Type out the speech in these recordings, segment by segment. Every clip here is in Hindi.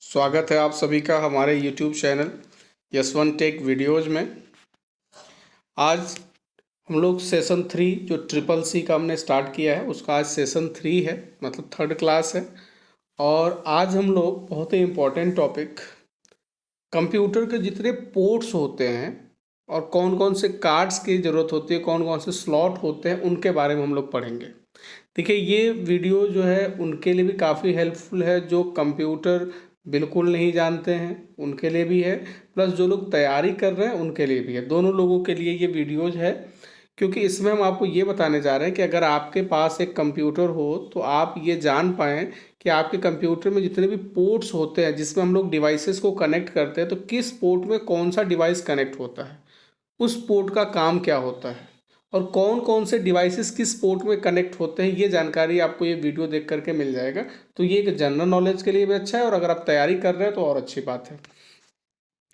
स्वागत है आप सभी का हमारे YouTube channel Yashwant tech videos में। आज हम लोग सेशन 3 जो ट्रिपल सी का हमने स्टार्ट किया है उसका आज सेशन 3 है, मतलब थर्ड क्लास है। और आज हम लोग बहुत ही इम्पोर्टेंट टॉपिक कंप्यूटर के जितने पोर्ट्स होते हैं और कौन कौन से कार्ड्स की ज़रूरत होती है, कौन कौन से स्लॉट होते हैं, उनके बारे में हम लोग पढ़ेंगे। देखिए, ये वीडियो जो है उनके लिए भी काफ़ी हेल्पफुल है जो कंप्यूटर बिल्कुल नहीं जानते हैं, उनके लिए भी है, प्लस जो लोग तैयारी कर रहे हैं उनके लिए भी है। दोनों लोगों के लिए ये वीडियोज़ है, क्योंकि इसमें हम आपको ये बताने जा रहे हैं कि अगर आपके पास एक कंप्यूटर हो तो आप ये जान पाएँ कि आपके कंप्यूटर में जितने भी पोर्ट्स होते हैं जिसमें हम लोग डिवाइसेस को कनेक्ट करते हैं, तो किस पोर्ट में कौन सा डिवाइस कनेक्ट होता है, उस पोर्ट का काम क्या होता है और कौन कौन से डिवाइसेस किस पोर्ट में कनेक्ट होते हैं, ये जानकारी आपको ये वीडियो देख करके मिल जाएगा। तो ये एक जनरल नॉलेज के लिए भी अच्छा है और अगर आप तैयारी कर रहे हैं तो और अच्छी बात है।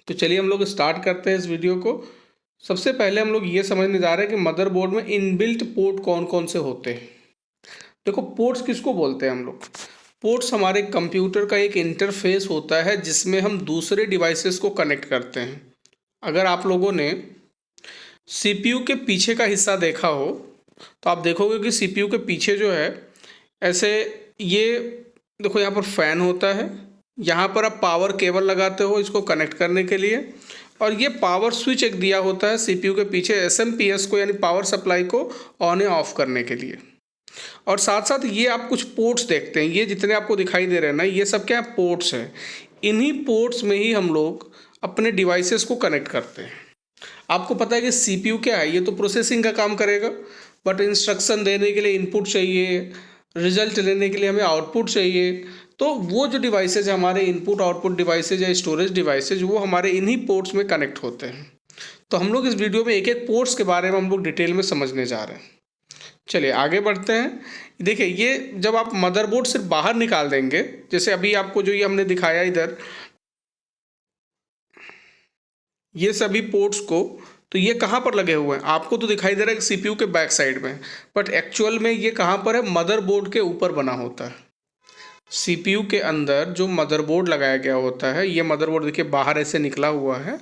तो चलिए हम लोग स्टार्ट करते हैं इस वीडियो को। सबसे पहले हम लोग ये समझने जा रहे हैं कि मदरबोर्ड में इनबिल्ट पोर्ट कौन कौन से होते हैं। देखो, पोर्ट्स किसको बोलते हैं हम लोग? पोर्ट्स हमारे कंप्यूटर का एक इंटरफेस होता है जिसमें हम दूसरे डिवाइसेस को कनेक्ट करते हैं। अगर आप लोगों ने सीपीयू के पीछे का हिस्सा देखा हो तो आप देखोगे कि सीपीयू के पीछे जो है ऐसे, ये देखो यहाँ पर फैन होता है, यहाँ पर आप पावर केबल लगाते हो इसको कनेक्ट करने के लिए, और ये पावर स्विच एक दिया होता है सीपीयू के पीछे एसएमपीएस को, यानी पावर सप्लाई को ऑन या ऑफ करने के लिए। और साथ साथ ये आप कुछ पोर्ट्स देखते हैं, ये जितने आपको दिखाई दे रहे हैं ना, ये सब क्या पोर्ट्स हैं। इन्हीं पोर्ट्स में ही हम लोग अपने डिवाइसेस को कनेक्ट करते हैं। आपको पता है कि सीपीयू क्या है, ये तो प्रोसेसिंग का काम करेगा, बट इंस्ट्रक्शन देने के लिए इनपुट चाहिए, रिजल्ट लेने के लिए हमें आउटपुट चाहिए। तो वो जो डिवाइसेज हमारे इनपुट आउटपुट डिवाइसेज या स्टोरेज डिवाइसेज, वो हमारे इन्हीं पोर्ट्स में कनेक्ट होते हैं। तो हम लोग इस वीडियो में एक एक पोर्ट्स के बारे में हम लोग डिटेल में समझने जा रहे हैं। चलिए आगे बढ़ते हैं। देखिए, ये जब आप मदरबोर्ड से बाहर निकाल देंगे, जैसे अभी आपको जो ये हमने दिखाया इधर, ये सभी पोर्ट्स को, तो ये कहाँ पर लगे हुए हैं? आपको तो दिखाई दे रहा है सीपीयू के बैक साइड में, बट एक्चुअल में ये कहाँ पर है? मदरबोर्ड के ऊपर बना होता है। सीपीयू के अंदर जो मदरबोर्ड लगाया गया होता है, ये मदरबोर्ड देखिए बाहर ऐसे निकला हुआ है,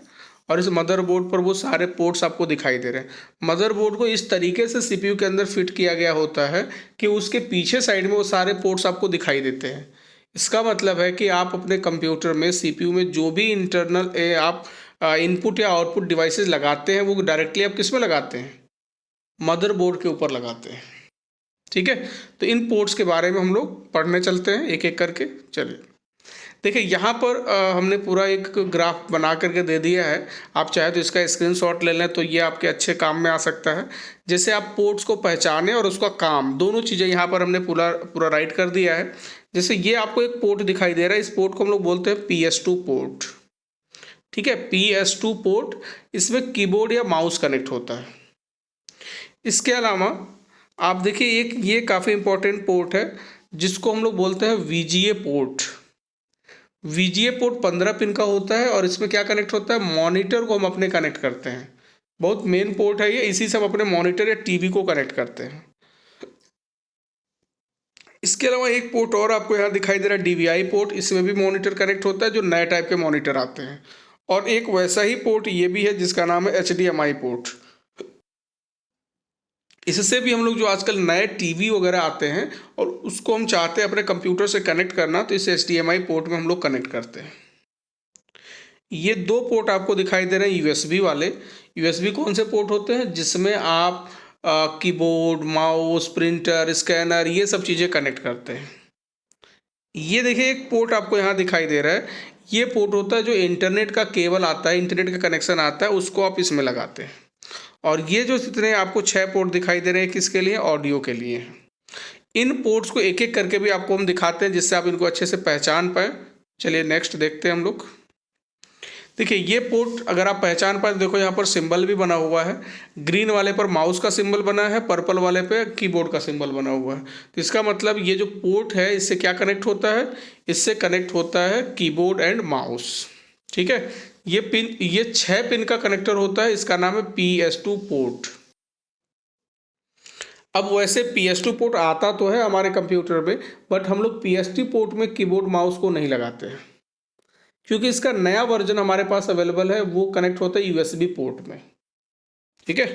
और इस मदरबोर्ड पर वो सारे पोर्ट्स आपको दिखाई दे रहे हैं। मदरबोर्ड को इस तरीके से सीपीयू के अंदर फिट किया गया होता है कि उसके पीछे साइड में वो सारे पोर्ट्स आपको दिखाई देते हैं। इसका मतलब है कि आप अपने कंप्यूटर में सीपीयू में जो भी इंटरनल आप इनपुट या आउटपुट डिवाइसेस लगाते हैं, वो डायरेक्टली आप किस में लगाते हैं? मदरबोर्ड के ऊपर लगाते हैं। ठीक है, तो इन पोर्ट्स के बारे में हम लोग पढ़ने चलते हैं एक एक करके। चलिए, देखिए यहाँ पर हमने पूरा एक ग्राफ बना करके दे दिया है। आप चाहे तो इसका स्क्रीनशॉट ले लें, तो ये आपके अच्छे काम में आ सकता है। जैसे आप पोर्ट्स को पहचाने और उसका काम, दोनों चीज़ें यहाँ पर हमने पूरा पूरा राइट कर दिया है। जैसे ये आपको एक पोर्ट दिखाई दे रहा है, इस पोर्ट को हम लोग बोलते हैं PS2 पोर्ट। ठीक है, PS2 पोर्ट, इसमें कीबोर्ड या माउस कनेक्ट होता है। इसके अलावा आप देखिए, एक ये काफ़ी इंपॉर्टेंट पोर्ट है जिसको हम लोग बोलते हैं VGA port. VGA port 15 pin का होता है और इसमें क्या कनेक्ट होता है? मॉनिटर को हम अपने कनेक्ट करते हैं। बहुत मेन पोर्ट है ये, इसी से हम अपने मॉनिटर या टीवी को कनेक्ट करते हैं। इसके अलावा एक पोर्ट और आपको यहाँ दिखाई दे रहा है, DVI पोर्ट। इसमें भी मॉनिटर कनेक्ट होता है, जो नए टाइप के मॉनिटर आते हैं। और एक वैसा ही पोर्ट ये भी है जिसका नाम है HDMI पोर्ट। इससे भी हम लोग जो आजकल नए टीवी वगैरह आते हैं और उसको हम चाहते हैं अपने कंप्यूटर से कनेक्ट करना, तो इस HDMI पोर्ट में हम लोग कनेक्ट करते हैं। ये दो पोर्ट आपको दिखाई दे रहे हैं USB वाले। USB कौन से पोर्ट होते हैं? जिसमें आप कीबोर्ड, माउस, प्रिंटर, स्कैनर, ये सब चीज़ें कनेक्ट करते हैं। ये देखिए, एक पोर्ट आपको यहाँ दिखाई दे रहा है, ये पोर्ट होता है जो इंटरनेट का केबल आता है, इंटरनेट का कनेक्शन आता है, उसको आप इसमें लगाते हैं। और ये जो जितने आपको 6 पोर्ट दिखाई दे रहे हैं, किसके लिए? ऑडियो के लिए। इन पोर्ट्स को एक एक करके भी आपको हम दिखाते हैं जिससे आप इनको अच्छे से पहचान पाएँ। चलिए नेक्स्ट देखते हैं हम लोग। देखिए, ये पोर्ट अगर आप पहचान पाए, देखो यहाँ पर सिंबल भी बना हुआ है। ग्रीन वाले पर माउस का सिंबल बना है, पर्पल वाले पे कीबोर्ड का सिंबल बना हुआ है। तो इसका मतलब ये जो पोर्ट है, इससे क्या कनेक्ट होता है? इससे कनेक्ट होता है कीबोर्ड एंड माउस। ठीक है, ये 6 पिन का कनेक्टर होता है, इसका नाम है PS2 पोर्ट। अब वैसे PS2 पोर्ट आता तो है हमारे कंप्यूटर में, बट हम लोग PS2 पोर्ट में कीबोर्ड माउस को नहीं लगाते हैं। क्योंकि इसका नया वर्जन हमारे पास अवेलेबल है, वो कनेक्ट होता है यूएसबी पोर्ट में। ठीक है,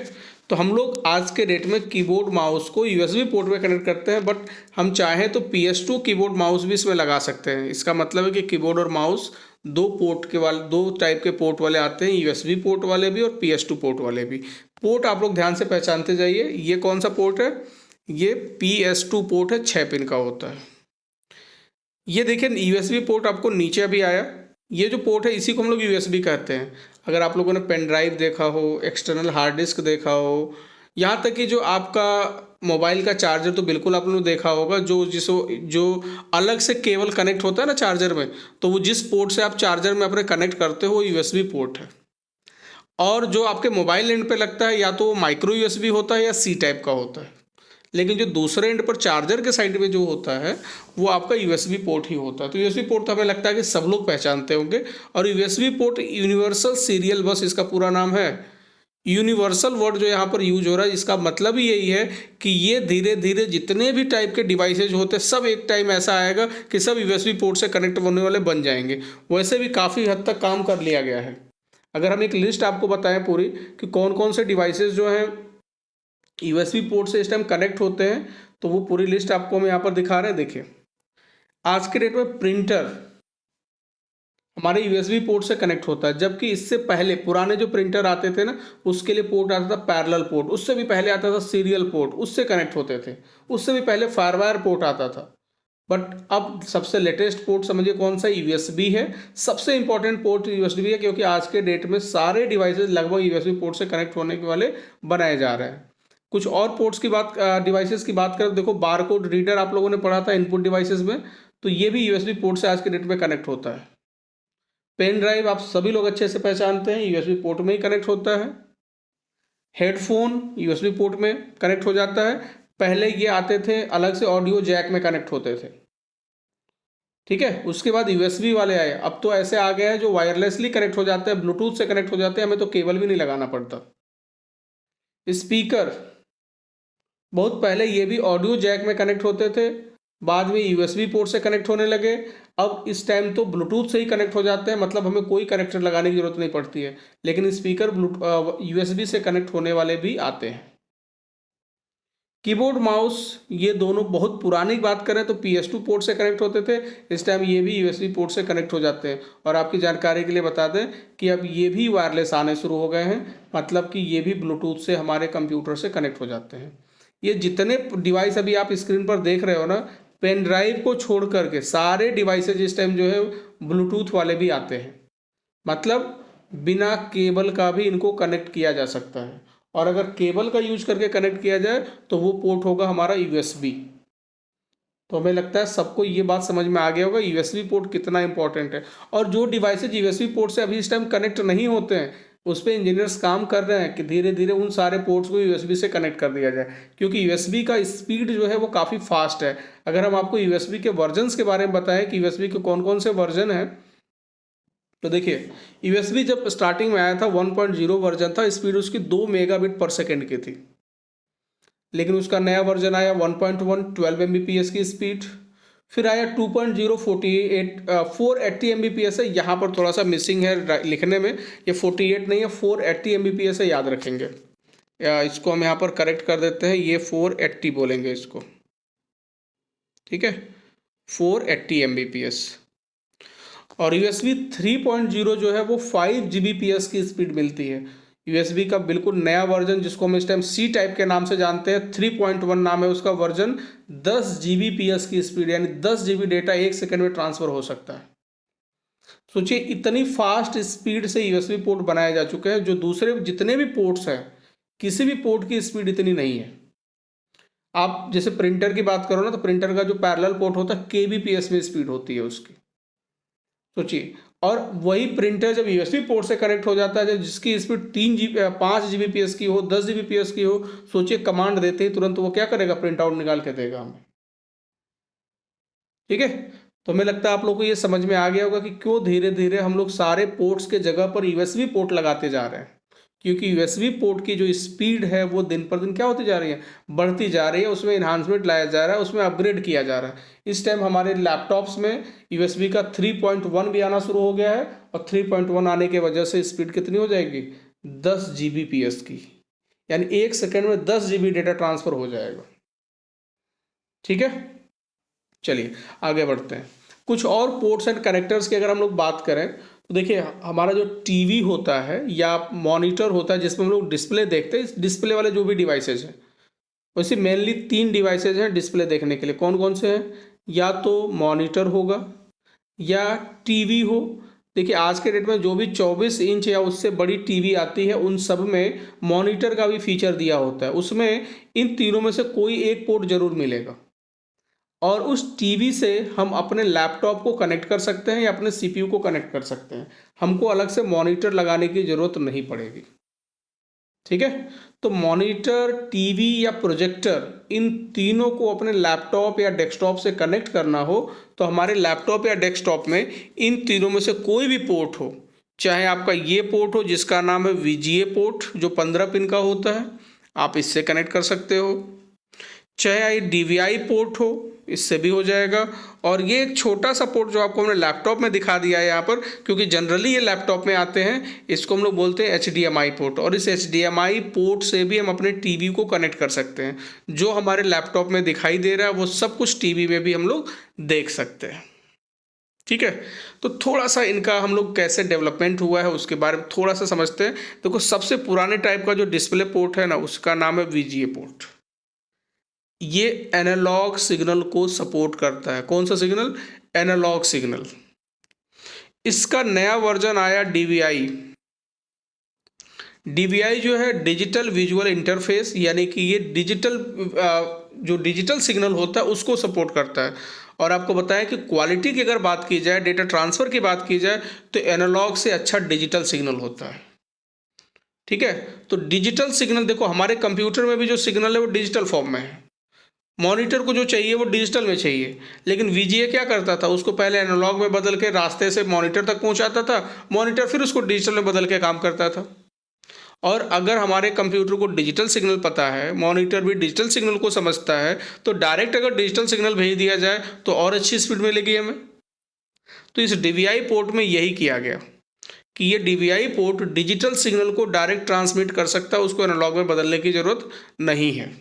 तो हम लोग आज के डेट में कीबोर्ड माउस को यूएसबी पोर्ट में कनेक्ट करते हैं, बट हम चाहें तो PS2 कीबोर्ड माउस भी इसमें लगा सकते हैं। इसका मतलब है कि कीबोर्ड और माउस दो टाइप के पोर्ट वाले आते हैं, यूएसबी पोर्ट वाले भी और PS2 पोर्ट वाले भी। पोर्ट आप लोग ध्यान से पहचानते जाइए। ये कौन सा पोर्ट है? ये PS2 पोर्ट है, 6 पिन का होता है। ये देखिए यूएसबी पोर्ट आपको नीचे अभी आया। ये जो पोर्ट है इसी को हम लोग यूएसबी कहते हैं। अगर आप लोगों ने पेन ड्राइव देखा हो, एक्सटर्नल हार्ड डिस्क देखा हो, यहाँ तक कि जो आपका मोबाइल का चार्जर तो बिल्कुल आप लोगों ने देखा होगा, जो अलग से केबल कनेक्ट होता है ना चार्जर में, तो वो जिस पोर्ट से आप चार्जर में अपने कनेक्ट करते हो वो यूएसबी पोर्ट है। और जो आपके मोबाइल एंड पे लगता है या तो वो माइक्रो यूएसबी होता है या सी टाइप का होता है, लेकिन जो दूसरे एंड पर चार्जर के साइड में जो होता है वो आपका यूएसबी पोर्ट ही होता है। तो यूएसबी पोर्ट तो हमें लगता है कि सब लोग पहचानते होंगे। और यूएसबी पोर्ट यूनिवर्सल सीरियल बस इसका पूरा नाम है। यूनिवर्सल वर्ड जो यहाँ पर यूज हो रहा है, इसका मतलब ही यही है कि ये धीरे धीरे जितने भी टाइप के डिवाइसेज होते हैं सब एक टाइम ऐसा आएगा कि सब यूएसबी पोर्ट से कनेक्ट होने वाले बन जाएंगे। वैसे भी काफ़ी हद तक काम कर लिया गया है। अगर हम एक लिस्ट आपको बताएं पूरी कि कौन कौन से डिवाइसेज जो हैं यूएसबी पोर्ट से इस टाइम कनेक्ट होते हैं, तो वो पूरी लिस्ट आपको हम यहाँ पर दिखा रहे हैं। देखिए, आज के डेट में प्रिंटर हमारे यूएसबी पोर्ट से कनेक्ट होता है, जबकि इससे पहले पुराने जो प्रिंटर आते थे ना, उसके लिए पोर्ट आता था पैरेलल पोर्ट, उससे भी पहले आता था सीरियल पोर्ट, उससे कनेक्ट होते थे, उससे भी पहले फायरवायर पोर्ट आता था। बट अब सबसे लेटेस्ट पोर्ट समझिए कौन सा? यूएसबी है। सबसे इंपॉर्टेंट पोर्ट यूएसबी है, क्योंकि आज के डेट में सारे डिवाइसेज लगभग यूएसबी पोर्ट से कनेक्ट होने के वाले बनाए जा रहे हैं। कुछ और पोर्ट्स की बात, डिवाइसेस की बात करें, देखो बारकोड रीडर आप लोगों ने पढ़ा था इनपुट डिवाइसेस में, तो ये भी यूएसबी पोर्ट से आज के डेट में कनेक्ट होता है। पेन ड्राइव आप सभी लोग अच्छे से पहचानते हैं, यूएसबी पोर्ट में ही कनेक्ट होता है। हेडफोन यूएसबी पोर्ट में कनेक्ट हो जाता है। पहले ये आते थे अलग से ऑडियो जैक में कनेक्ट होते थे, ठीक है। उसके बाद यूएसबी वाले आए, अब तो ऐसे आ गए हैं जो वायरलेसली कनेक्ट हो जाते हैं, ब्लूटूथ से कनेक्ट हो जाते हैं, हमें तो केबल भी नहीं लगाना पड़ता। स्पीकर बहुत पहले ये भी ऑडियो जैक में कनेक्ट होते थे, बाद में यूएसबी पोर्ट से कनेक्ट होने लगे। अब इस टाइम तो ब्लूटूथ से ही कनेक्ट हो जाते हैं, मतलब हमें कोई कनेक्टर लगाने की जरूरत नहीं पड़ती है। लेकिन स्पीकर यूएसबी से कनेक्ट होने वाले भी आते हैं। कीबोर्ड माउस ये दोनों बहुत पुरानी बात करें तो PS2 पोर्ट से कनेक्ट होते थे, इस टाइम ये भी यूएसबी पोर्ट से कनेक्ट हो जाते हैं। और आपकी जानकारी के लिए बता दें कि अब ये भी वायरलेस आने शुरू हो गए हैं, मतलब कि ये भी ब्लूटूथ से हमारे कंप्यूटर से कनेक्ट हो जाते हैं। ये जितने डिवाइस अभी आप स्क्रीन पर देख रहे हो ना, पेन ड्राइव को छोड़ करके सारे डिवाइसेज इस टाइम जो है ब्लूटूथ वाले भी आते हैं, मतलब बिना केबल का भी इनको कनेक्ट किया जा सकता है। और अगर केबल का यूज करके कनेक्ट किया जाए तो वो पोर्ट होगा हमारा यूएसबी। तो हमें लगता है सबको ये बात समझ में आ गया होगा यूएसबी पोर्ट कितना इंपॉर्टेंट है। और जो डिवाइसेज यूएसबी पोर्ट से अभी इस टाइम कनेक्ट नहीं होते हैं, उस पर इंजीनियर्स काम कर रहे हैं कि धीरे धीरे उन सारे पोर्ट्स को यूएसबी से कनेक्ट कर दिया जाए, क्योंकि यूएसबी का स्पीड जो है वो काफ़ी फास्ट है। अगर हम आपको यूएसबी के वर्जन्स के बारे में बताएं कि यूएसबी के कौन कौन से वर्जन हैं, तो देखिए यूएसबी जब स्टार्टिंग में आया था 1.0 वर्जन था, स्पीड उसकी 2 मेगाबिट पर सेकेंड की थी। लेकिन उसका नया वर्जन आया 1.1 12 Mbps की स्पीड। फिर आया 2.0 480 Mbps है, यहाँ पर थोड़ा सा मिसिंग है लिखने में, ये 48 नहीं है 480 Mbps है, याद रखेंगे। इसको हम यहाँ पर करेक्ट कर देते हैं, ये 480 बोलेंगे इसको, ठीक है, 480 Mbps। और USB 3.0 जो है वो 5 Gbps की स्पीड मिलती है। USB का बिल्कुल नया वर्जन जिसको हम इस टाइम C टाइप के नाम से जानते हैं, 3.1 नाम है उसका वर्जन, 10 Gbps की स्पीड, यानी 10 GB डेटा 1 सेकंड में ट्रांसफर हो सकता है। सोचिए इतनी फास्ट स्पीड से USB पोर्ट बनाए जा चुके हैं, जो दूसरे जितने भी पोर्ट्स हैं किसी भी पोर्ट की स्पीड इतनी नहीं है। आप जैसे प्रिंटर की बात करो ना, तो प्रिंटर का जो पैरेलल पोर्ट होता है kbps में स्पीड होती है उसकी, सोचिए। और वही प्रिंटर जब यूएसबी पोर्ट से कनेक्ट हो जाता है, जिसकी स्पीड 5 Gbps की हो, 10 Gbps की हो, सोचिए कमांड देते ही तुरंत वो क्या करेगा, प्रिंट आउट निकाल के देगा हमें, ठीक है। तो हमें लगता है आप लोग को ये समझ में आ गया होगा कि क्यों धीरे धीरे हम लोग सारे पोर्ट्स के जगह पर यूएसबी पोर्ट लगाते जा रहे हैं, क्योंकि यूएसबी पोर्ट की जो स्पीड है वो दिन पर दिन क्या होती जा रही है, बढ़ती जा रही है, उसमें इन्हांसमेंट लाया जा रहा है, उसमें अपग्रेड किया जा रहा है। इस टाइम हमारे लैपटॉप्स में यूएसबी का 3.1 भी आना शुरू हो गया है, और 3.1 आने की वजह से स्पीड कितनी हो जाएगी, 10 Gbps की, यानी 1 सेकेंड में 10 GB डेटा ट्रांसफ़र हो जाएगा। ठीक है, चलिए आगे बढ़ते हैं। कुछ और पोर्ट्स एंड कनेक्टर्स की अगर हम लोग बात करें तो देखिए, हमारा जो टीवी होता है या मॉनिटर होता है जिसमें हम लोग डिस्प्ले देखते हैं, इस डिस्प्ले वाले जो भी डिवाइसेज हैं, वैसे मेनली 3 डिवाइसेज हैं डिस्प्ले देखने के लिए। कौन कौन से हैं, या तो मॉनिटर होगा या टीवी हो। देखिए आज के डेट में जो भी 24 इंच या उससे बड़ी टीवी आती है उन सब में मॉनिटर का भी फीचर दिया होता है। उसमें इन तीनों में से कोई एक पोर्ट जरूर मिलेगा, और उस टीवी से हम अपने लैपटॉप को कनेक्ट कर सकते हैं या अपने सीपीयू को कनेक्ट कर सकते हैं। हमको अलग से मॉनिटर लगाने की ज़रूरत नहीं पड़ेगी। ठीक है, तो मॉनिटर, टीवी या प्रोजेक्टर, इन तीनों को अपने लैपटॉप या डेस्कटॉप से कनेक्ट करना हो तो हमारे लैपटॉप या डेस्कटॉप में इन तीनों में से कोई भी पोर्ट हो, चाहे आपका ये पोर्ट हो जिसका नाम है VGA पोर्ट जो 15 पिन का होता है, आप इससे कनेक्ट कर सकते हो, चाहे DVI पोर्ट हो, इससे भी हो जाएगा, और ये एक छोटा सा पोर्ट जो आपको हमने लैपटॉप में दिखा दिया है यहाँ पर, क्योंकि जनरली ये लैपटॉप में आते हैं, इसको हम लोग बोलते हैं HDMI पोर्ट, और इस HDMI पोर्ट से भी हम अपने टीवी को कनेक्ट कर सकते हैं। जो हमारे लैपटॉप में दिखाई दे रहा है वो सब कुछ टीवी में भी हम लोग देख सकते हैं। ठीक है, तो थोड़ा सा इनका हम लोग कैसे डेवलपमेंट हुआ है उसके बारे में थोड़ा सा समझते हैं। देखो, सबसे पुराने टाइप का जो डिस्प्ले पोर्ट है ना, उसका नाम है VGA पोर्ट। ये एनालॉग सिग्नल को सपोर्ट करता है। कौन सा सिग्नल, एनालॉग सिग्नल। इसका नया वर्जन आया DVI। DVI जो है डिजिटल विजुअल इंटरफेस, यानी कि ये जो डिजिटल सिग्नल होता है उसको सपोर्ट करता है। और आपको बताएं कि क्वालिटी की अगर बात की जाए, डेटा ट्रांसफ़र की बात की जाए, तो एनालॉग से अच्छा डिजिटल सिग्नल होता है। ठीक है, तो डिजिटल सिग्नल देखो, हमारे कंप्यूटर में भी जो सिग्नल है वो डिजिटल फॉर्म में है। मॉनिटर को जो चाहिए वो डिजिटल में चाहिए, लेकिन VGA क्या करता था, उसको पहले एनालॉग में बदल के रास्ते से मॉनिटर तक पहुंचाता था, मॉनिटर फिर उसको डिजिटल में बदल के काम करता था। और अगर हमारे कंप्यूटर को डिजिटल सिग्नल पता है, मॉनिटर भी डिजिटल सिग्नल को समझता है, तो डायरेक्ट अगर डिजिटल सिग्नल भेज दिया जाए तो और अच्छी स्पीड मिलेगी हमें। तो इस DVI पोर्ट में यही किया गया कि ये DVI पोर्ट डिजिटल सिग्नल को डायरेक्ट ट्रांसमिट कर सकता है, उसको एनालॉग में बदलने की ज़रूरत नहीं है,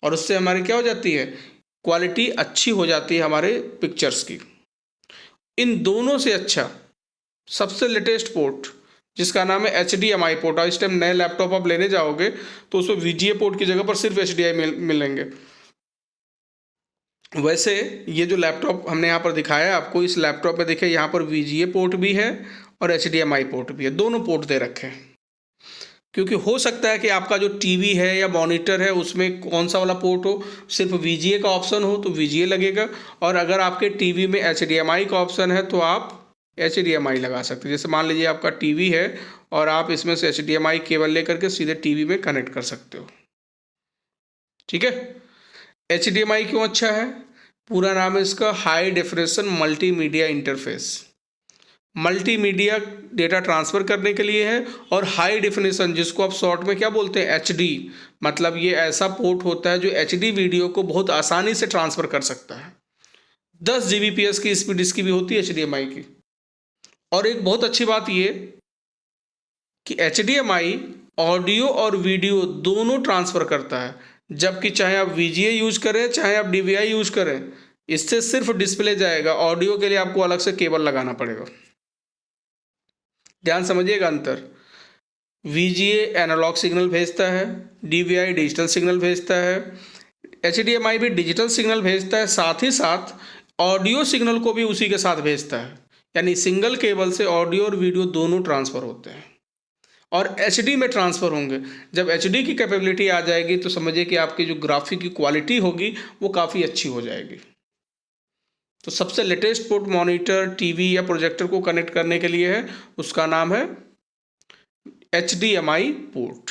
और उससे हमारी क्या हो जाती है, क्वालिटी अच्छी हो जाती है हमारे पिक्चर्स की। इन दोनों से अच्छा सबसे लेटेस्ट पोर्ट जिसका नाम है HDMI पोर्ट, और इस टाइम नए लैपटॉप आप लेने जाओगे तो उसमें VGA पोर्ट की जगह पर सिर्फ HDMI मिलेंगे। वैसे ये जो लैपटॉप हमने यहाँ पर दिखाया है आपको, इस लैपटॉप में देखिए यहाँ पर VGA पोर्ट भी है और HDMI पोर्ट भी है, दोनों पोर्ट दे रखे हैं। क्योंकि हो सकता है कि आपका जो टीवी है या मॉनिटर है उसमें कौन सा वाला पोर्ट हो, सिर्फ VGA का ऑप्शन हो तो VGA लगेगा, और अगर आपके टीवी में HDMI का ऑप्शन है तो आप HDMI लगा सकते हैं। जैसे मान लीजिए आपका टीवी है और आप इसमें से HDMI केबल लेकर के सीधे टीवी में कनेक्ट कर सकते हो। ठीक है, HDMI क्यों अच्छा है, पूरा नाम है इसका high definition multimedia interface. Multimedia data transfer करने के लिए है, और हाई डेफिनेशन जिसको आप शॉर्ट में क्या बोलते हैं, HD, मतलब ये ऐसा पोर्ट होता है जो HD वीडियो को बहुत आसानी से ट्रांसफ़र कर सकता है। 10 Gbps की स्पीड इसकी भी होती है HDMI की। और एक बहुत अच्छी बात ये कि HDMI ऑडियो और वीडियो दोनों ट्रांसफ़र करता है, जबकि चाहे आप VGA यूज़ करें चाहे आप DVI यूज़ करें, इससे सिर्फ डिस्प्ले जाएगा, ऑडियो के लिए आपको अलग से केबल लगाना पड़ेगा। ध्यान समझिएगा अंतर। VGA एनालॉग सिग्नल भेजता है, DVI डिजिटल सिग्नल भेजता है, HDMI भी डिजिटल सिग्नल भेजता है, साथ ही साथ ऑडियो सिग्नल को भी उसी के साथ भेजता है। यानी सिंगल केबल से ऑडियो और वीडियो दोनों ट्रांसफ़र होते हैं और HD में ट्रांसफ़र होंगे। जब HD की कैपेबिलिटी आ जाएगी तो समझिए कि आपकी जो ग्राफिक की क्वालिटी होगी वो काफ़ी अच्छी हो जाएगी। तो सबसे लेटेस्ट पोर्ट मॉनिटर, टीवी या प्रोजेक्टर को कनेक्ट करने के लिए है, उसका नाम है HDMI पोर्ट।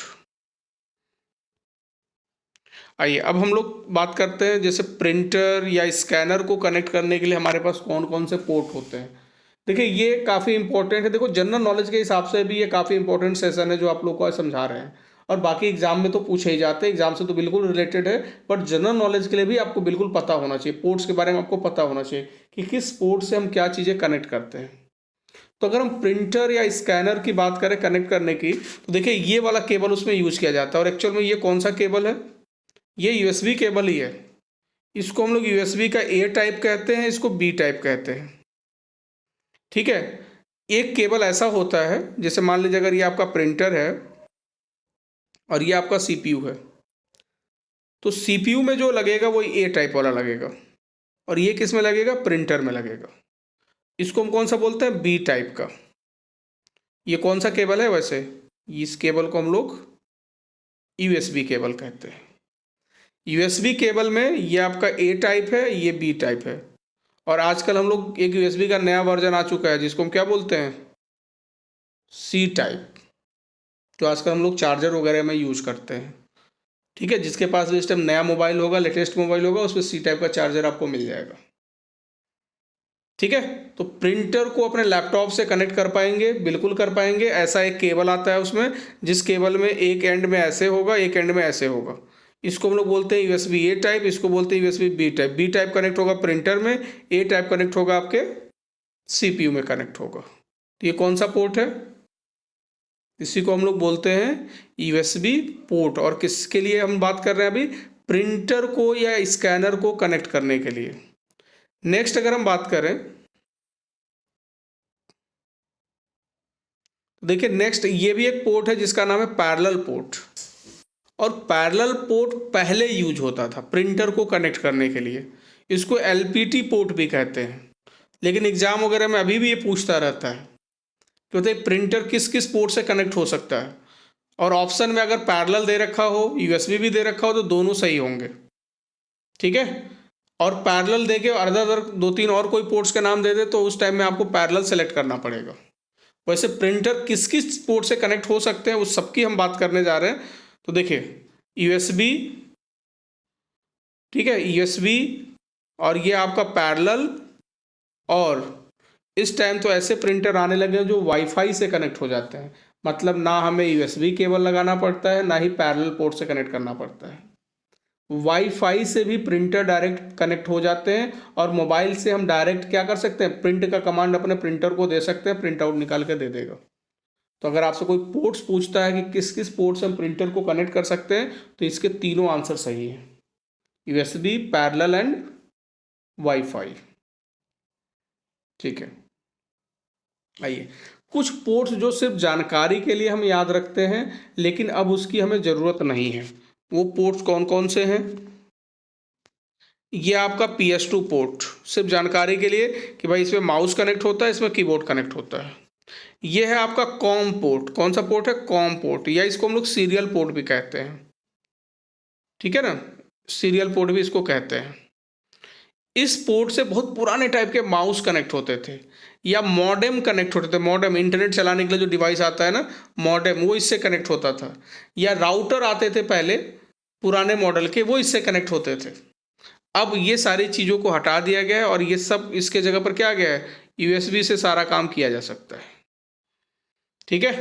आइए अब हम लोग बात करते हैं जैसे प्रिंटर या स्कैनर को कनेक्ट करने के लिए हमारे पास कौन कौन से पोर्ट होते हैं। देखिए ये काफ़ी इंपॉर्टेंट है। देखो जनरल नॉलेज के हिसाब से भी ये काफ़ी इंपॉर्टेंट सेशन है जो आप लोग को आज समझा रहे हैं, और बाकी एग्जाम में तो पूछे ही जाते हैं, एग्जाम से तो बिल्कुल रिलेटेड है, बट जनरल नॉलेज के लिए भी आपको बिल्कुल पता होना चाहिए। पोर्ट्स के बारे में आपको पता होना चाहिए कि किस पोर्ट से हम क्या चीज़ें कनेक्ट करते हैं। तो अगर हम प्रिंटर या स्कैनर की बात करें कनेक्ट करने की, तो देखिए ये वाला केबल उसमें यूज किया जाता है, और एक्चुअल में ये कौन सा केबल है, ये यूएसबी केबल ही है। इसको हम लोग यूएसबी का ए टाइप कहते हैं, इसको बी टाइप कहते हैं। ठीक है, एक केबल ऐसा होता है, जैसे मान लीजिए अगर ये आपका प्रिंटर है और ये आपका सीपीयू है, तो सीपीयू में जो लगेगा वो ए टाइप वाला लगेगा, और ये किस में लगेगा, प्रिंटर में लगेगा। इसको हम कौन सा बोलते हैं, बी टाइप का। ये कौन सा केबल है वैसे, इस केबल को हम लोग यूएसबी केबल कहते हैं। यूएसबी केबल में ये आपका ए टाइप है, ये बी टाइप है, और आजकल हम लोग एक यूएसबी का नया वर्जन आ चुका है जिसको हम क्या बोलते हैं, सी टाइप, जो आजकल हम लोग चार्जर वगैरह में यूज करते हैं। ठीक है, जिसके पास भी इस टाइम नया मोबाइल होगा, लेटेस्ट मोबाइल होगा, उसमें सी टाइप का चार्जर आपको मिल जाएगा। ठीक है, तो प्रिंटर को अपने लैपटॉप से कनेक्ट कर पाएंगे, बिल्कुल कर पाएंगे। ऐसा एक केबल आता है उसमें, जिस केबल में एक एंड में ऐसे होगा, एक एंड में ऐसे होगा। इसको हम लोग बोलते हैं यूएसबी ए टाइप, इसको बोलते हैं USB B type. B type connect होगा प्रिंटर में, ए टाइप कनेक्ट होगा आपके सीपीयू में कनेक्ट होगा। तो ये कौन सा पोर्ट है, इसी को हम लोग बोलते हैं यूएसबी पोर्ट। और किसके लिए हम बात कर रहे हैं अभी, प्रिंटर को या स्कैनर को कनेक्ट करने के लिए। नेक्स्ट अगर हम बात करें, देखिए नेक्स्ट ये भी एक पोर्ट है जिसका नाम है पैरेलल पोर्ट। और पैरेलल पोर्ट पहले यूज होता था प्रिंटर को कनेक्ट करने के लिए, इसको एलपीटी पोर्ट भी कहते हैं। लेकिन एग्जाम वगैरह में अभी भी ये पूछता रहता है कि बताइए प्रिंटर किस किस पोर्ट से कनेक्ट हो सकता है, और ऑप्शन में अगर पैरेलल दे रखा हो, यूएसबी भी दे रखा हो, तो दोनों सही होंगे। ठीक है, और पैरेलल दे के अदर अदर दो तीन और कोई पोर्ट्स के नाम दे दे तो उस टाइम में आपको पैरेलल सेलेक्ट करना पड़ेगा। वैसे प्रिंटर किस किस पोर्ट से कनेक्ट हो सकते हैं उस सबकी हम बात करने जा रहे हैं। तो देखिए यूएसबी, ठीक है, यूएसबी, और ये आपका पैरेलल, और इस टाइम तो ऐसे प्रिंटर आने लगे हैं जो वाईफाई से कनेक्ट हो जाते हैं। मतलब ना हमें यूएसबी केबल लगाना पड़ता है, ना ही पैरेलल पोर्ट से कनेक्ट करना पड़ता है। वाईफाई से भी प्रिंटर डायरेक्ट कनेक्ट हो जाते हैं, और मोबाइल से हम डायरेक्ट क्या कर सकते हैं, प्रिंट का कमांड अपने प्रिंटर को दे सकते हैं, प्रिंट आउट निकाल के दे देगा। तो अगर आपसे कोई पोर्ट्स पूछता है कि किस किस पोर्ट से हम प्रिंटर को कनेक्ट कर सकते हैं, तो इसके तीनों आंसर सही हैं, यूएसबी, पैरेलल एंड वाईफाई। ठीक है, आइए कुछ पोर्ट्स जो सिर्फ जानकारी के लिए हम याद रखते हैं लेकिन अब उसकी हमें ज़रूरत नहीं है। वो पोर्ट्स कौन कौन से हैं, ये आपका PS2 पोर्ट, सिर्फ जानकारी के लिए कि भाई इसमें माउस कनेक्ट होता है, इसमें कीबोर्ड कनेक्ट होता है। ये है आपका कॉम पोर्ट, कौन सा पोर्ट है, कॉम पोर्ट, या इसको हम लोग सीरियल पोर्ट भी कहते हैं। ठीक है ना, सीरियल पोर्ट भी इसको कहते हैं। इस पोर्ट से बहुत पुराने टाइप के माउस कनेक्ट होते थे, या मॉडेम कनेक्ट होते थे। मॉडेम इंटरनेट चलाने के लिए जो डिवाइस आता है ना, मॉडेम, वो इससे कनेक्ट होता था। या राउटर आते थे पहले पुराने मॉडल के, वो इससे कनेक्ट होते थे। अब ये सारी चीज़ों को हटा दिया गया है, और ये सब इसके जगह पर क्या आ गया है, यूएसबी से सारा काम किया जा सकता है। ठीक है,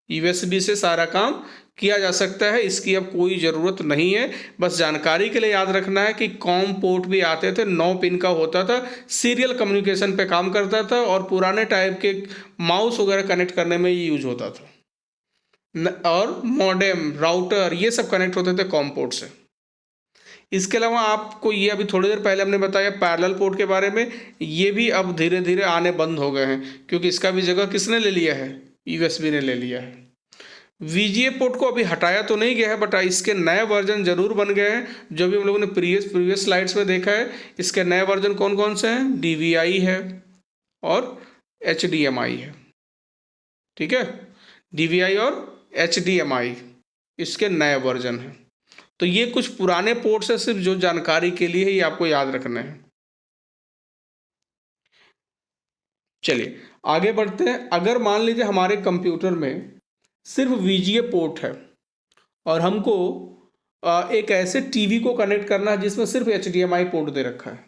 यूएसबी से सारा काम किया जा सकता है, इसकी अब कोई ज़रूरत नहीं है। बस जानकारी के लिए याद रखना है कि कॉम पोर्ट भी आते थे, 9 पिन का होता था, सीरियल कम्युनिकेशन पे काम करता था, और पुराने टाइप के माउस वगैरह कनेक्ट करने में ये यूज होता था। और मॉडेम, राउटर, ये सब कनेक्ट होते थे कॉम पोर्ट से। इसके अलावा आपको ये अभी थोड़ी देर पहले हमने बताया पैरेलल पोर्ट के बारे में, ये भी अब धीरे धीरे आने बंद हो गए हैं, क्योंकि इसका भी जगह किसने ले लिया है, यूएसबी ने ले लिया है। वीजीए पोर्ट को अभी हटाया तो नहीं गया है, बट इसके नए वर्जन जरूर बन गए हैं, जो भी हम लोगों ने प्रीवियस स्लाइड्स में देखा है। इसके नए वर्जन कौन कौन से हैं, DVI है और HDMI है। ठीक है, DVI और HDMI इसके नए वर्जन हैं। तो ये कुछ पुराने पोर्ट्स है, सिर्फ जो जानकारी के लिए ही आपको याद रखना है। चलिए आगे बढ़ते हैं। अगर मान लीजिए हमारे कंप्यूटर में सिर्फ वीजीए पोर्ट है और हमको एक ऐसे टीवी को कनेक्ट करना है जिसमें सिर्फ HDMI पोर्ट दे रखा है,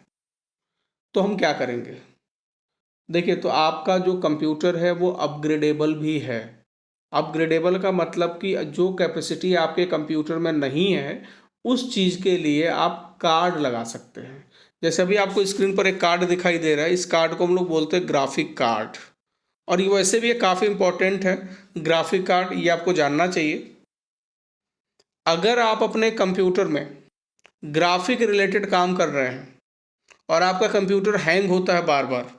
तो हम क्या करेंगे। देखिए, तो आपका जो कंप्यूटर है वो अपग्रेडेबल भी है। अपग्रेडेबल का मतलब कि जो कैपेसिटी आपके कंप्यूटर में नहीं है, उस चीज़ के लिए आप कार्ड लगा सकते हैं। जैसे अभी आपको स्क्रीन पर एक कार्ड दिखाई दे रहा है, इस कार्ड को हम लोग बोलते हैं ग्राफिक कार्ड, और ये वैसे भी ये काफ़ी इंपॉर्टेंट है। ग्राफिक कार्ड ये आपको जानना चाहिए। अगर आप अपने कंप्यूटर में ग्राफिक रिलेटेड काम कर रहे हैं और आपका कंप्यूटर हैंग होता है बार बार,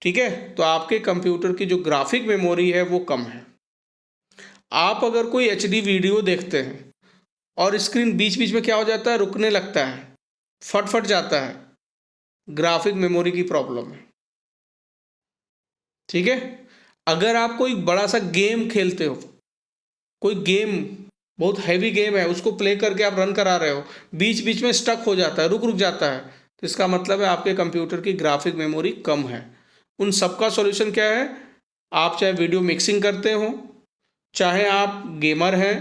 ठीक है, तो आपके कंप्यूटर की जो ग्राफिक मेमोरी है वो कम है। आप अगर कोई एचडी वीडियो देखते हैं और स्क्रीन बीच बीच में क्या हो जाता है, रुकने लगता है, फट फट जाता है, ग्राफिक मेमोरी की प्रॉब्लम है। ठीक है, अगर आप कोई बड़ा सा गेम खेलते हो, कोई गेम बहुत हैवी गेम है, उसको प्ले करके आप रन करा रहे हो, बीच बीच में स्टक हो जाता है, रुक रुक जाता है, तो इसका मतलब है आपके कंप्यूटर की ग्राफिक मेमोरी कम है। उन सबका सॉल्यूशन क्या है? आप चाहे वीडियो मिक्सिंग करते हो, चाहे आप गेमर हैं,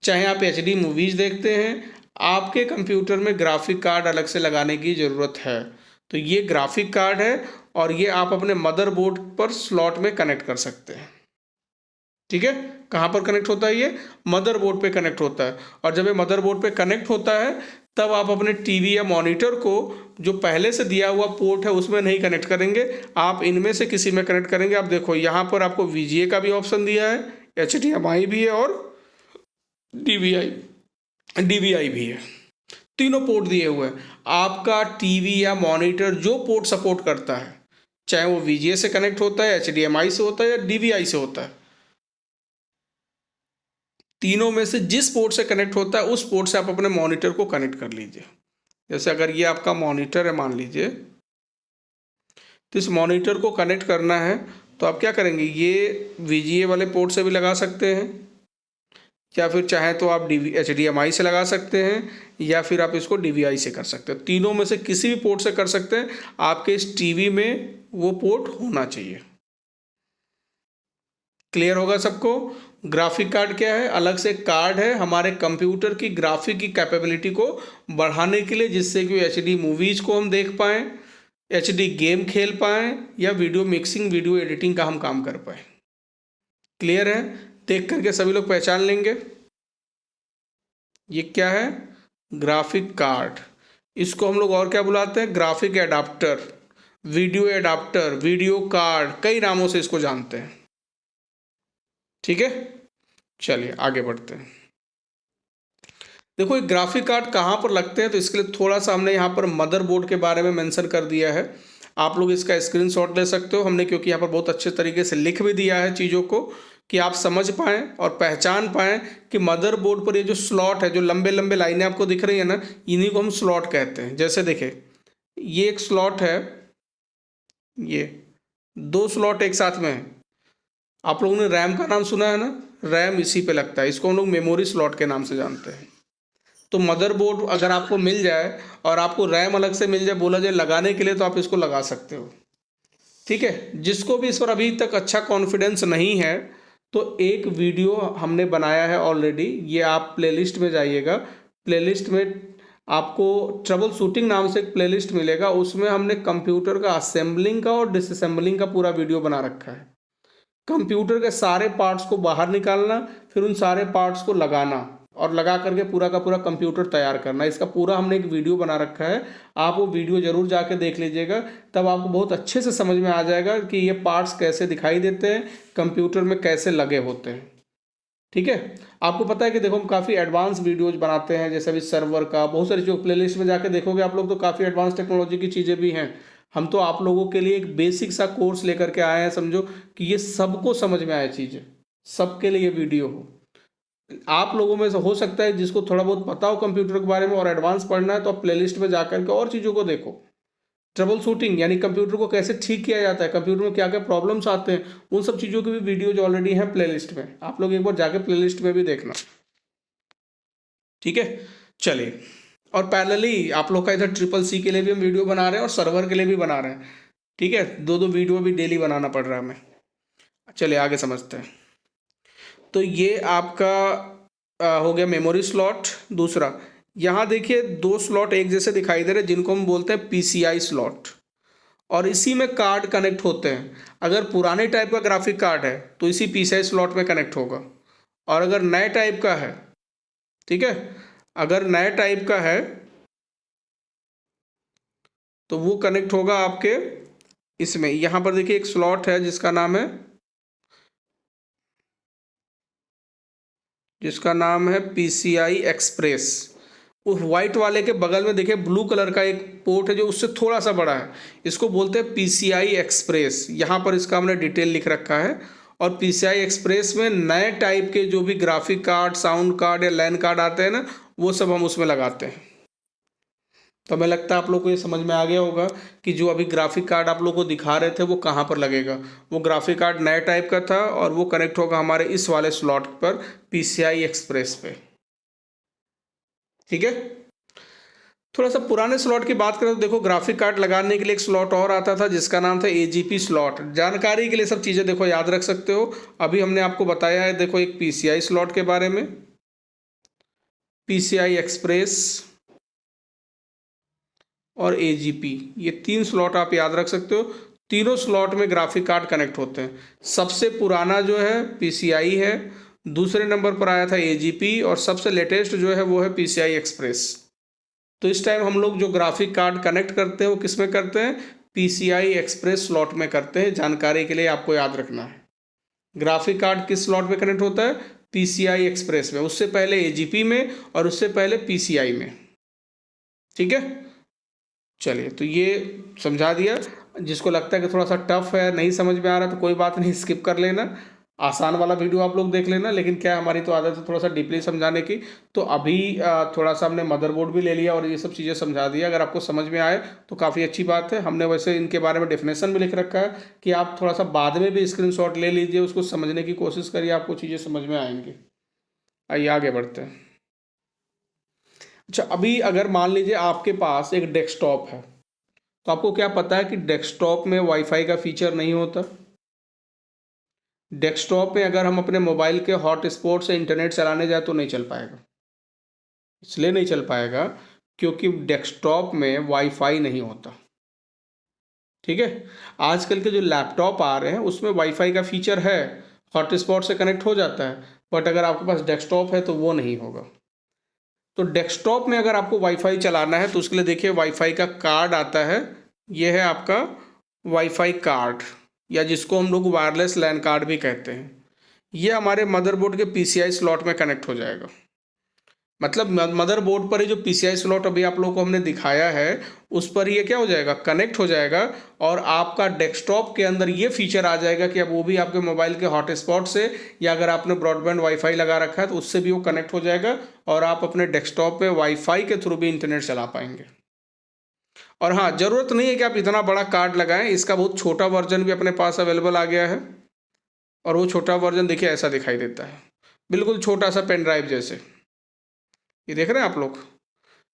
चाहे आप एचडी मूवीज़ देखते हैं, आपके कंप्यूटर में ग्राफिक कार्ड अलग से लगाने की ज़रूरत है। तो ये ग्राफिक कार्ड है और ये आप अपने मदरबोर्ड पर स्लॉट में कनेक्ट कर सकते हैं। ठीक है, कहाँ पर कनेक्ट होता है? ये मदरबोर्ड पे कनेक्ट होता है। और जब ये मदरबोर्ड पे कनेक्ट होता है तब आप अपने टीवी या मॉनिटर को जो पहले से दिया हुआ पोर्ट है उसमें नहीं कनेक्ट करेंगे, आप इनमें से किसी में कनेक्ट करेंगे। आप देखो यहाँ पर आपको VGA का भी ऑप्शन दिया है, HDMI भी है और DVI भी है। तीनों पोर्ट दिए हुए हैं। आपका टीवी या मॉनिटर जो पोर्ट सपोर्ट करता है, चाहे वो VGA से कनेक्ट होता है, HDMI से होता है या DVI से होता है, तीनों में से जिस पोर्ट से कनेक्ट होता है उस पोर्ट से आप अपने मॉनिटर को कनेक्ट कर लीजिए। जैसे अगर ये आपका मॉनिटर है मान लीजिए, तो इस मॉनिटर को कनेक्ट करना है तो आप क्या करेंगे, ये VGA वाले पोर्ट से भी लगा सकते हैं, या फिर चाहे तो आप HDMI से लगा सकते हैं, या फिर आप इसको DVI से कर सकते हैं। तीनों में से किसी भी पोर्ट से कर सकते हैं। आपके इस टीवी में वो पोर्ट होना चाहिए। क्लियर होगा सबको? ग्राफिक कार्ड क्या है? अलग से कार्ड है हमारे कंप्यूटर की ग्राफिक की कैपेबिलिटी को बढ़ाने के लिए, जिससे कि HD मूवीज़ को हम देख पाएँ, HD गेम खेल पाएँ, या वीडियो मिक्सिंग, वीडियो एडिटिंग का हम काम कर पाएँ। क्लियर है? देख करके सभी लोग पहचान लेंगे। ये क्या है? Graphic card. इसको हम लोग और क्या बुलाते हैं? Graphic adapter, video adapter, video card, कई नामों से इसको जानते हैं। ठीक है, चलिए आगे बढ़ते हैं। देखो, एक ग्राफिक कार्ड कहाँ पर लगते हैं, तो इसके लिए थोड़ा सा हमने यहाँ पर मदरबोर्ड के बारे में मेंशन कर दिया है। आप लोग इसका स्क्रीनशॉट ले सकते हो, हमने क्योंकि यहाँ पर बहुत अच्छे तरीके से लिख भी दिया है चीज़ों को, कि आप समझ पाएँ और पहचान पाएँ कि मदरबोर्ड पर ये जो स्लॉट है, जो लंबे लंबे लाइनें आपको दिख रही है ना, इन्हीं को हम स्लॉट कहते हैं। जैसे देखें, ये एक स्लॉट है, ये 2 स्लॉट एक साथ में है। आप लोगों ने रैम का नाम सुना है ना, रैम इसी पे लगता है, इसको हम लोग मेमोरी स्लॉट के नाम से जानते हैं। तो मदरबोर्ड अगर आपको मिल जाए और आपको रैम अलग से मिल जाए, बोला जाए लगाने के लिए, तो आप इसको लगा सकते हो। ठीक है, जिसको भी इस पर अभी तक अच्छा कॉन्फिडेंस नहीं है, तो एक वीडियो हमने बनाया है ऑलरेडी, ये आप प्लेलिस्ट में जाइएगा। प्लेलिस्ट में आपको ट्रबल शूटिंग नाम से एक प्लेलिस्ट मिलेगा, उसमें हमने कंप्यूटर का असेंबलिंग का और डिसअसेंबलिंग का पूरा वीडियो बना रखा है। कंप्यूटर के सारे पार्ट्स को बाहर निकालना, फिर उन सारे पार्ट्स को लगाना और लगा करके पूरा का पूरा कंप्यूटर तैयार करना, इसका पूरा हमने एक वीडियो बना रखा है। आप वो वीडियो ज़रूर जाके देख लीजिएगा, तब आपको बहुत अच्छे से समझ में आ जाएगा कि ये पार्ट्स कैसे दिखाई देते हैं, कंप्यूटर में कैसे लगे होते हैं। ठीक है, आपको पता है कि देखो हम काफ़ी एडवांस वीडियोज़ बनाते हैं, जैसे अभी सर्वर का बहुत सारी जो प्लेलिस्ट में जाके देखोगे आप लोग, तो काफ़ी एडवांस टेक्नोलॉजी की चीज़ें भी हैं। हम तो आप लोगों के लिए एक बेसिक सा कोर्स लेकर के आए हैं, समझो कि ये सबको समझ में आए चीज़ें, सबके लिए ये वीडियो हो। आप लोगों में से हो सकता है जिसको थोड़ा बहुत पता हो कंप्यूटर के बारे में और एडवांस पढ़ना है, तो आप प्लेलिस्ट में जाकर के और चीज़ों को देखो। ट्रबल शूटिंग यानी कंप्यूटर को कैसे ठीक किया जाता है, कंप्यूटर में क्या क्या प्रॉब्लम्स आते हैं, उन सब चीज़ों की भी वीडियोज ऑलरेडी हैं प्लेलिस्ट में, आप लोग एक बार जाके प्लेलिस्ट में भी देखना। ठीक है, चलिए। और पैरेलली आप लोग का इधर CCC के लिए भी हम वीडियो बना रहे हैं और सर्वर के लिए भी बना रहे हैं। ठीक है, 2-2 वीडियो भी डेली बनाना पड़ रहा है हमें। चलिए आगे समझते हैं। तो ये आपका हो गया मेमोरी स्लॉट। दूसरा, यहाँ देखिए 2 स्लॉट एक जैसे दिखाई दे रहे हैं, जिनको हम बोलते हैं PCI स्लॉट, और इसी में कार्ड कनेक्ट होते हैं। अगर पुराने टाइप का ग्राफिक कार्ड है तो इसी PCI स्लॉट में कनेक्ट होगा, और अगर नए टाइप का है, ठीक है, अगर नए टाइप का है तो वो कनेक्ट होगा आपके इसमें। यहाँ पर देखिए एक स्लॉट है जिसका नाम है PCI एक्सप्रेस। उस वाइट वाले के बगल में देखिए ब्लू कलर का एक पोर्ट है जो उससे थोड़ा सा बड़ा है, इसको बोलते हैं PCI एक्सप्रेस। यहाँ पर इसका हमने डिटेल लिख रखा है। और PCI एक्सप्रेस में नए टाइप के जो भी ग्राफिक कार्ड, साउंड कार्ड या लैन कार्ड आते हैं ना, वो सब हम उसमें लगाते हैं। तो हमें लगता है आप लोग को ये समझ में आ गया होगा कि जो अभी ग्राफिक कार्ड आप लोग को दिखा रहे थे वो कहाँ पर लगेगा। वो ग्राफिक कार्ड नए टाइप का था और वो कनेक्ट होगा हमारे इस वाले स्लॉट पर, PCI एक्सप्रेस पे। ठीक है। थोड़ा सा पुराने स्लॉट की बात करें तो देखो, ग्राफिक कार्ड लगाने के लिए एक स्लॉट और आता था जिसका नाम था AGP स्लॉट। जानकारी के लिए सब चीज़ें देखो याद रख सकते हो। अभी हमने आपको बताया है देखो एक PCI स्लॉट के बारे में, PCI एक्सप्रेस और AGP, ये 3 स्लॉट आप याद रख सकते हो। तीनों स्लॉट में ग्राफिक कार्ड कनेक्ट होते हैं। सबसे पुराना जो है PCI है, दूसरे नंबर पर आया था AGP, और सबसे लेटेस्ट जो है वो है PCI एक्सप्रेस। तो इस टाइम हम लोग जो ग्राफिक कार्ड कनेक्ट करते हैं वो किस में करते हैं, PCI एक्सप्रेस स्लॉट में करते हैं। जानकारी के लिए आपको याद रखना है, ग्राफिक कार्ड किस स्लॉट में कनेक्ट होता है, PCI एक्सप्रेस में, उससे पहले AGP में, और उससे पहले PCI में। ठीक है, चलिए तो ये समझा दिया। जिसको लगता है कि थोड़ा सा टफ है, नहीं समझ में आ रहा, तो कोई बात नहीं, स्किप कर लेना, आसान वाला वीडियो आप लोग देख लेना। लेकिन क्या हमारी तो आदत है थोड़ा सा डीपली समझाने की, तो अभी थोड़ा सा हमने मदरबोर्ड भी ले लिया और ये सब चीज़ें समझा दिया। अगर आपको समझ में आए तो काफ़ी अच्छी बात है। हमने वैसे इनके बारे में डेफिनेशन भी लिख रखा है कि आप थोड़ा सा बाद में भी स्क्रीनशॉट ले लीजिए, उसको समझने की कोशिश करिए, आपको चीज़ें समझ में आएंगी। आइए आगे बढ़ते हैं। अच्छा, अभी अगर मान लीजिए आपके पास एक डेस्कटॉप है, तो आपको क्या पता है कि डेस्कटॉप में वाईफाई का फीचर नहीं होता। डेस्कटॉप में अगर हम अपने मोबाइल के हॉटस्पॉट से इंटरनेट चलाने जाए तो नहीं चल पाएगा। इसलिए नहीं चल पाएगा क्योंकि डेस्कटॉप में वाईफाई नहीं होता। ठीक है, आजकल के जो लैपटॉप आ रहे हैं उसमें वाईफाई का फीचर है, हॉटस्पॉट से कनेक्ट हो जाता है, बट अगर आपके पास डेस्कटॉप है तो वो नहीं होगा। तो डेस्कटॉप में अगर आपको वाईफाई चलाना है तो उसके लिए देखिए वाईफाई का कार्ड आता है, ये है आपका वाईफाई कार्ड, या जिसको हम लोग वायरलेस लैन कार्ड भी कहते हैं। ये हमारे मदरबोर्ड के PCI स्लॉट में कनेक्ट हो जाएगा। मतलब मदरबोर्ड पर ही जो PCI स्लॉट अभी आप लोगों को हमने दिखाया है उस पर ये क्या हो जाएगा, कनेक्ट हो जाएगा। और आपका डेस्कटॉप के अंदर ये फीचर आ जाएगा कि अब वो भी आपके मोबाइल के हॉटस्पॉट से, या अगर आपने ब्रॉडबैंड वाईफाई लगा रखा है तो उससे भी वो कनेक्ट हो जाएगा, और आप अपने डेस्कटॉप पे वाईफाई के थ्रू भी इंटरनेट चला पाएंगे। और हाँ, ज़रूरत नहीं है कि आप इतना बड़ा कार्ड लगाएं, इसका बहुत छोटा वर्जन भी अपने पास अवेलेबल आ गया है। और वो छोटा वर्जन देखिए ऐसा दिखाई देता है, बिल्कुल छोटा सा पेन ड्राइव जैसे। ये देख रहे हैं आप लोग,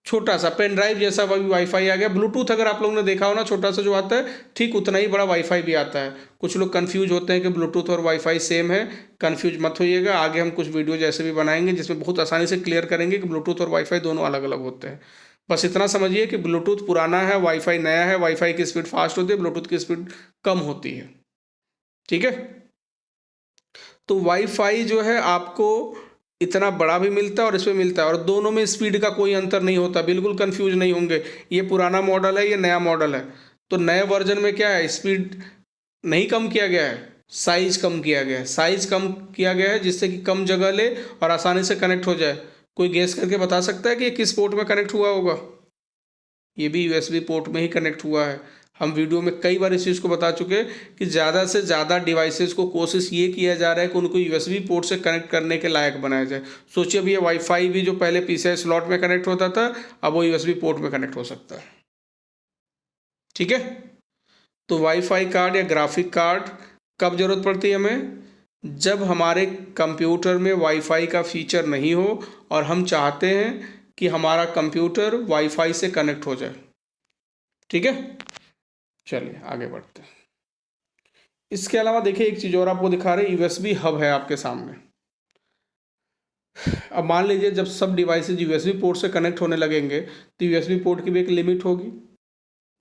छोटा सा पेन ड्राइव जैसा वाईफाई आ गया। ब्लूटूथ अगर आप लोगों ने देखा हो ना, छोटा सा जो आता है, ठीक उतना ही बड़ा वाईफाई भी आता है। कुछ लोग कंफ्यूज होते हैं कि ब्लूटूथ और वाईफाई सेम है, कंफ्यूज मत होइएगा। आगे हम कुछ वीडियो जैसे भी बनाएंगे जिसमें बहुत आसानी से क्लियर करेंगे कि ब्लूटूथ और वाईफाई दोनों अलग अलग होते हैं। बस इतना समझिए कि ब्लूटूथ पुराना है, वाईफाई नया है। वाईफाई की स्पीड फास्ट होती है, ब्लूटूथ की स्पीड कम होती है। ठीक है, तो वाईफाई जो है आपको इतना बड़ा भी मिलता है और इसमें मिलता है, और दोनों में स्पीड का कोई अंतर नहीं होता। बिल्कुल कंफ्यूज नहीं होंगे, ये पुराना मॉडल है, ये नया मॉडल है। तो नए वर्जन में क्या है, स्पीड नहीं कम किया गया है, साइज कम किया गया है। साइज कम किया गया है जिससे कि कम जगह ले और आसानी से कनेक्ट हो जाए। कोई गेस करके बता सकता है कि ये किस पोर्ट में कनेक्ट हुआ होगा? ये भी USB पोर्ट में ही कनेक्ट हुआ है। हम वीडियो में कई बार इस चीज़ को बता चुके हैं कि ज़्यादा से ज़्यादा डिवाइसेस को कोशिश ये किया जा रहा है कि उनको USB पोर्ट से कनेक्ट करने के लायक बनाया जाए। सोचिए अभी ये वाईफाई भी जो पहले PCI स्लॉट में कनेक्ट होता था, अब वो USB पोर्ट में कनेक्ट हो सकता है। ठीक है, तो वाईफाई कार्ड या ग्राफिक कार्ड कब ज़रूरत पड़ती है हमें? जब हमारे कंप्यूटर में वाईफाई का फीचर नहीं हो और हम चाहते हैं कि हमारा कंप्यूटर वाईफाई से कनेक्ट हो जाए। ठीक है, चलिए आगे बढ़ते हैं। इसके अलावा देखिए एक चीज़ और आपको दिखा रहे हैं, USB हब है आपके सामने। अब मान लीजिए जब सब डिवाइसेज USB पोर्ट से कनेक्ट होने लगेंगे तो USB पोर्ट की भी एक लिमिट होगी।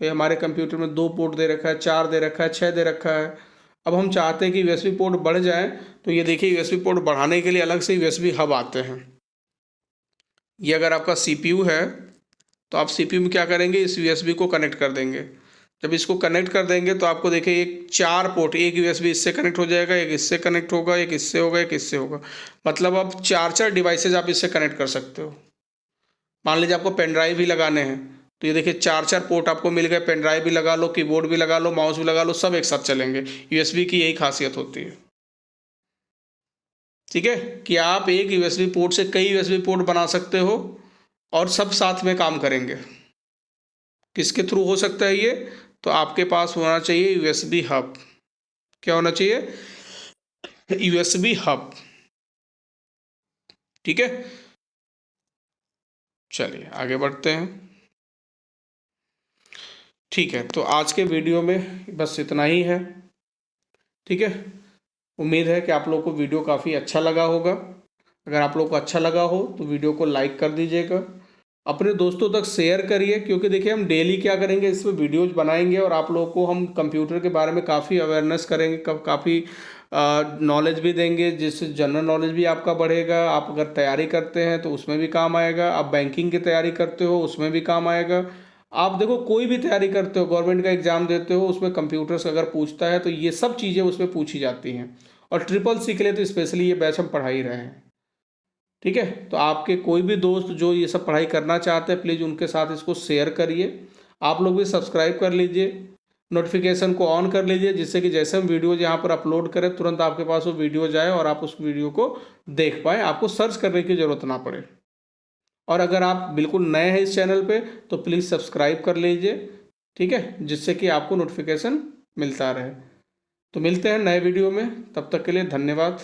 भाई हमारे कंप्यूटर में 2 पोर्ट दे रखा है, 4 दे रखा है, 6 दे रखा है। अब हम चाहते हैं कि यूएसबी पोर्ट बढ़ जाए, तो ये देखिए यूएसबी पोर्ट बढ़ाने के लिए अलग से यूएसबी हब आते हैं। ये अगर आपका सीपीयू है तो आप सीपीयू में क्या करेंगे, इस यूएसबी को कनेक्ट कर देंगे। जब इसको कनेक्ट कर देंगे तो आपको देखिए एक 4 पोर्ट, एक यूएसबी इससे कनेक्ट हो जाएगा, एक इससे कनेक्ट होगा, एक इससे होगा, एक इससे होगा। मतलब अब 4 डिवाइसेज आप इससे कनेक्ट कर सकते हो। मान लीजिए आपको पेन ड्राइव भी लगाने हैं, तो ये देखिए 4 पोर्ट आपको मिल गए। पेन ड्राइव भी लगा लो, कीबोर्ड भी लगा लो, माउस भी लगा लो, सब एक साथ चलेंगे। यूएसबी की यही खासियत होती है, ठीक है, कि आप एक यूएसबी पोर्ट से कई यूएसबी पोर्ट बना सकते हो और सब साथ में काम करेंगे। किसके थ्रू हो सकता है ये, तो आपके पास होना चाहिए यूएसबी हब। क्या होना चाहिए, यूएसबी हब, ठीक है। चलिए आगे बढ़ते हैं। ठीक है, तो आज के वीडियो में बस इतना ही है, ठीक है। उम्मीद है कि आप लोग को वीडियो काफ़ी अच्छा लगा होगा। अगर आप लोग को अच्छा लगा हो तो वीडियो को लाइक कर दीजिएगा, अपने दोस्तों तक शेयर करिए, क्योंकि देखिए हम डेली क्या करेंगे, इसमें वीडियोज बनाएंगे और आप लोगों को हम कंप्यूटर के बारे में काफ़ी अवेयरनेस करेंगे, काफ़ी नॉलेज भी देंगे, जिससे जनरल नॉलेज भी आपका बढ़ेगा। आप अगर तैयारी करते हैं तो उसमें भी काम आएगा, आप बैंकिंग की तैयारी करते हो उसमें भी काम आएगा। आप देखो कोई भी तैयारी करते हो, गवर्नमेंट का एग्जाम देते हो, उसमें कंप्यूटर से अगर पूछता है तो ये सब चीज़ें उसमें पूछी जाती हैं। और ट्रिपल सी के लिए तो स्पेशली ये बैच हम पढ़ा ही रहे हैं, ठीक है। तो आपके कोई भी दोस्त जो ये सब पढ़ाई करना चाहते हैं, प्लीज़ उनके साथ इसको शेयर करिए। आप लोग भी सब्सक्राइब कर लीजिए, नोटिफिकेशन को ऑन कर लीजिए, जिससे कि जैसे हम वीडियोज यहाँ पर अपलोड करें तुरंत आपके पास वो वीडियो जाए और आप उस वीडियो को देख पाएँ, आपको सर्च करने की ज़रूरत ना पड़े। और अगर आप बिल्कुल नए हैं इस चैनल पे तो प्लीज़ सब्सक्राइब कर लीजिए, ठीक है, जिससे कि आपको नोटिफिकेशन मिलता रहे। तो मिलते हैं नए वीडियो में, तब तक के लिए धन्यवाद।